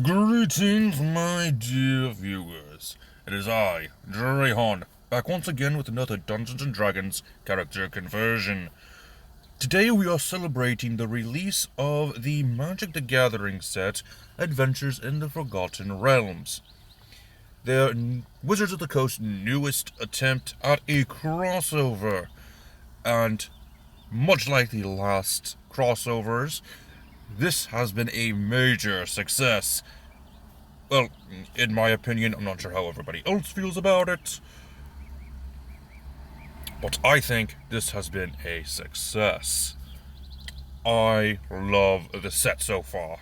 Greetings, my dear viewers. It is I, Drayhon, back once again with another Dungeons & Dragons character conversion. Today we are celebrating the release of the Magic the Gathering set, Adventures in the Forgotten Realms. The Wizards of the Coast's newest attempt at a crossover, and much like the last crossovers, this has been a major success. Well, in my opinion, I'm not sure how everybody else feels about it, but I think this has been a success. I love the set so far.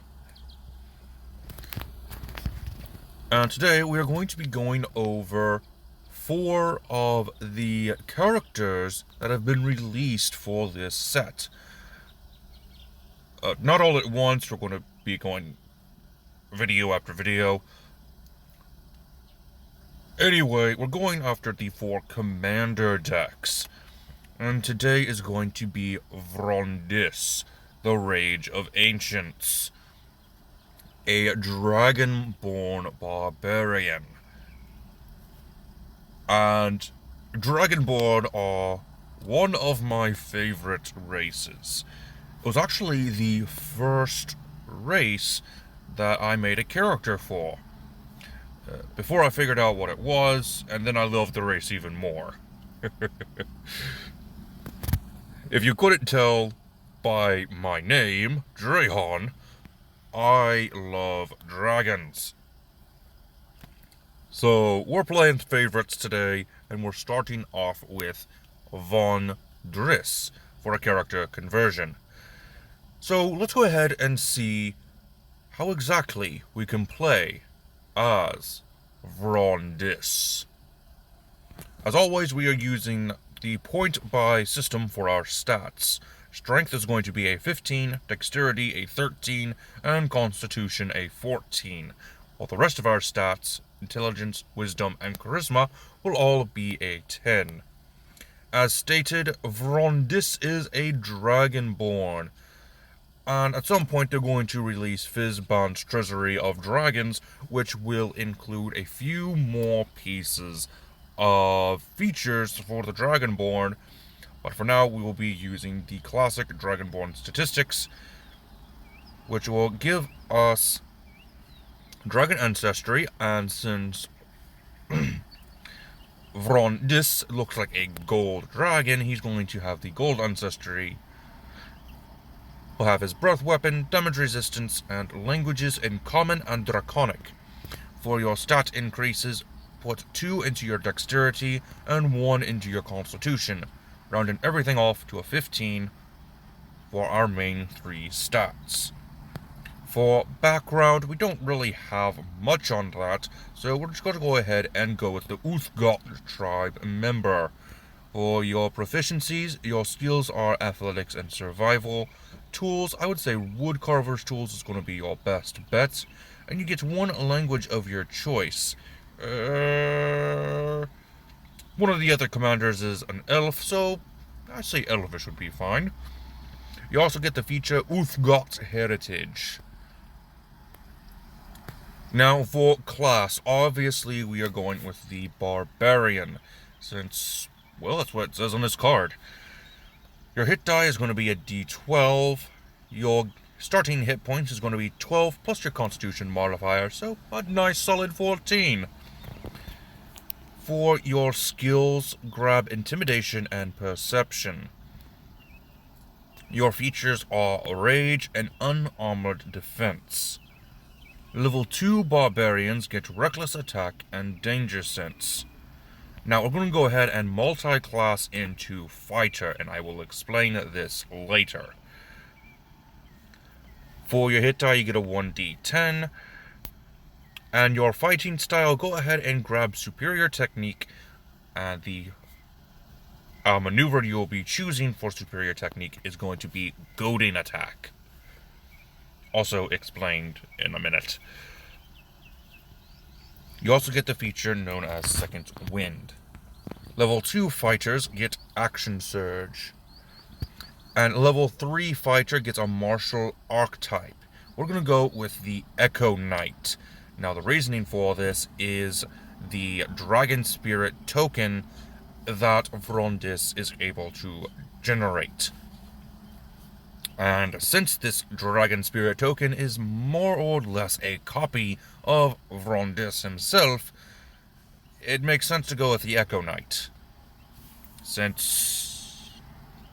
And today we are going to be going over 4 of the characters that have been released for this set. Not all at once, we're going to be going video after video. Anyway, we're going after the 4 commander decks. And today is going to be Vrondiss, the Rage of Ancients, a Dragonborn barbarian. And Dragonborn are one of my favorite races. It was actually the first race that I made a character for. Before I figured out what it was, and then I loved the race even more. If you couldn't tell by my name, Drayhon, I love dragons. So, we're playing favorites today, and we're starting off with Vrondiss for a character conversion. So, let's go ahead and see how exactly we can play as Vrondiss. As always, we are using the point-buy system for our stats. Strength is going to be a 15, Dexterity a 13, and Constitution a 14. While the rest of our stats, Intelligence, Wisdom, and Charisma, will all be a 10. As stated, Vrondiss is a Dragonborn. And at some point they're going to release Fizban's Treasury of Dragons, which will include a few more pieces of features for the Dragonborn. But for now, we will be using the classic Dragonborn statistics, which will give us Dragon Ancestry, and since Vrondiss looks like a gold dragon, he's going to have the gold ancestry. He'll have his breath weapon, damage resistance, and languages in common and draconic. For your stat increases, put 2 into your dexterity and 1 into your constitution, rounding everything off to a 15 for our main 3 stats. For background, we don't really have much on that, so we're just going to go ahead and go with the Uthgot tribe member. For your proficiencies, your skills are athletics and survival. Tools, I would say Woodcarver's Tools is going to be your best bet. And you get 1 language of your choice. One of the other commanders is an elf, so I'd say Elvish would be fine. You also get the feature Uthgot Heritage. Now for class, obviously we are going with the Barbarian, since, well, that's what it says on this card. Your hit die is going to be a d12. Your starting hit points is going to be 12 plus your constitution modifier, so a nice solid 14. For your skills, grab intimidation and perception. Your features are rage and unarmored defense. Level 2 barbarians get reckless attack and danger sense. Now, we're going to go ahead and multi-class into Fighter, and I will explain this later. For your hit die, you get a 1d10. And your fighting style, go ahead and grab Superior Technique. And the maneuver you'll be choosing for Superior Technique is going to be Goading Attack. Also explained in a minute. You also get the feature known as Second Wind. Level 2 fighters get Action Surge. And level 3 fighter gets a Martial Archetype, we're going to go with the Echo Knight. Now, the reasoning for this is the Dragon Spirit token that Vrondiss is able to generate. And since this Dragon Spirit token is more or less a copy of Vrondiss himself, it makes sense to go with the Echo Knight, since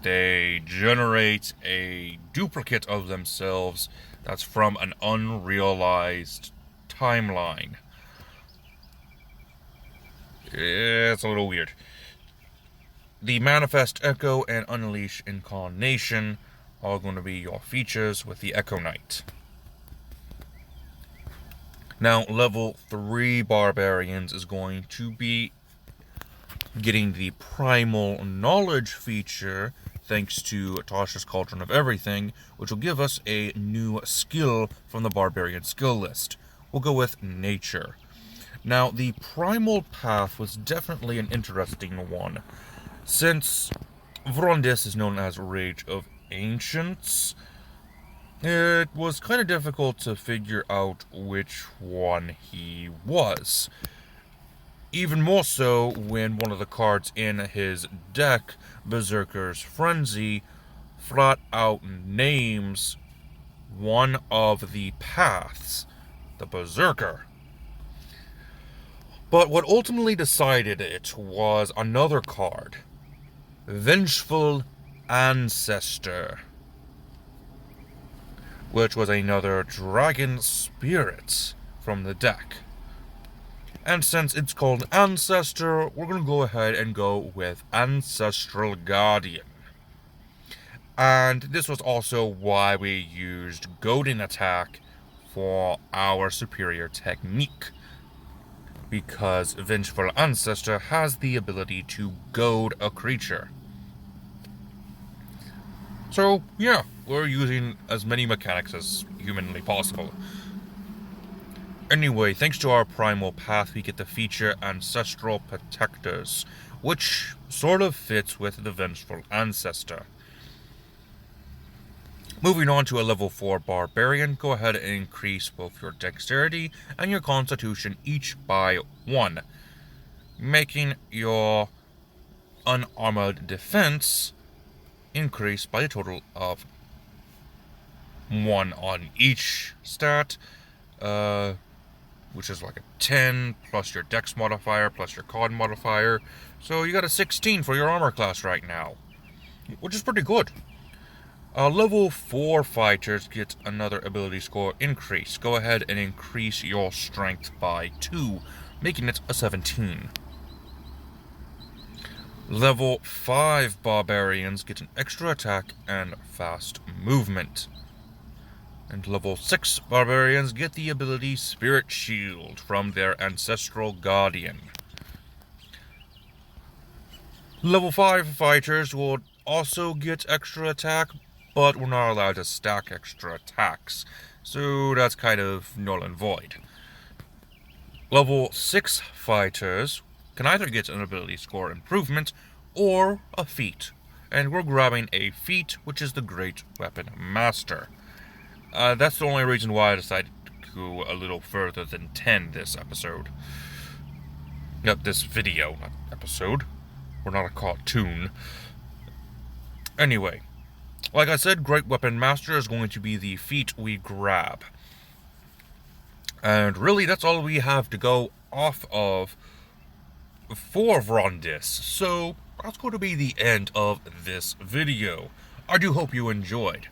they generate a duplicate of themselves that's from an unrealized timeline. It's a little weird. The Manifest Echo and Unleash Incarnation are going to be your features with the Echo Knight. Now, level 3 Barbarians is going to be getting the Primal Knowledge feature, thanks to Tasha's Cauldron of Everything, which will give us a new skill from the Barbarian skill list. We'll go with Nature. Now, the Primal Path was definitely an interesting one, since Vrondiss is known as Rage of Ancients. It was kind of difficult to figure out which one he was. Even more so when one of the cards in his deck, Berserker's Frenzy, flat out names one of the paths, the Berserker. But what ultimately decided it was another card, Vengeful Ancestor, which was another Dragon Spirit from the deck. And since it's called Ancestor, we're going to go ahead and go with Ancestral Guardian. And this was also why we used Goading Attack for our superior technique, because Vengeful Ancestor has the ability to goad a creature. So, yeah, we're using as many mechanics as humanly possible. Anyway, thanks to our Primal Path, we get the feature Ancestral Protectors, which sort of fits with the Vengeful Ancestor. Moving on to a level 4 Barbarian, go ahead and increase both your Dexterity and your Constitution each by 1, making your Unarmored Defense increase by a total of 1 on each stat, which is like a 10 plus your Dex modifier plus your Con modifier. So you got a 16 for your armor class right now, which is pretty good. Level 4 fighters get another ability score increase. Go ahead and increase your strength by 2, making it a 17. Level 5 barbarians get an extra attack and fast movement. And level 6 barbarians get the ability Spirit Shield from their Ancestral Guardian. Level 5 fighters will also get extra attack, but we're not allowed to stack extra attacks, so that's kind of null and void. Level 6 fighters can either get an ability score improvement or a feat, and we're grabbing a feat, which is the Great Weapon Master. That's the only reason why I decided to go a little further than 10 this episode. Yep, this video, not episode. We're not a cartoon. Anyway, like I said, Great Weapon Master is going to be the feat we grab. And really, that's all we have to go off of for Vrondiss. So, that's going to be the end of this video. I do hope you enjoyed.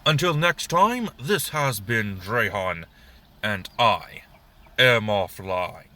Until next time, this has been Drahan, and I am offline.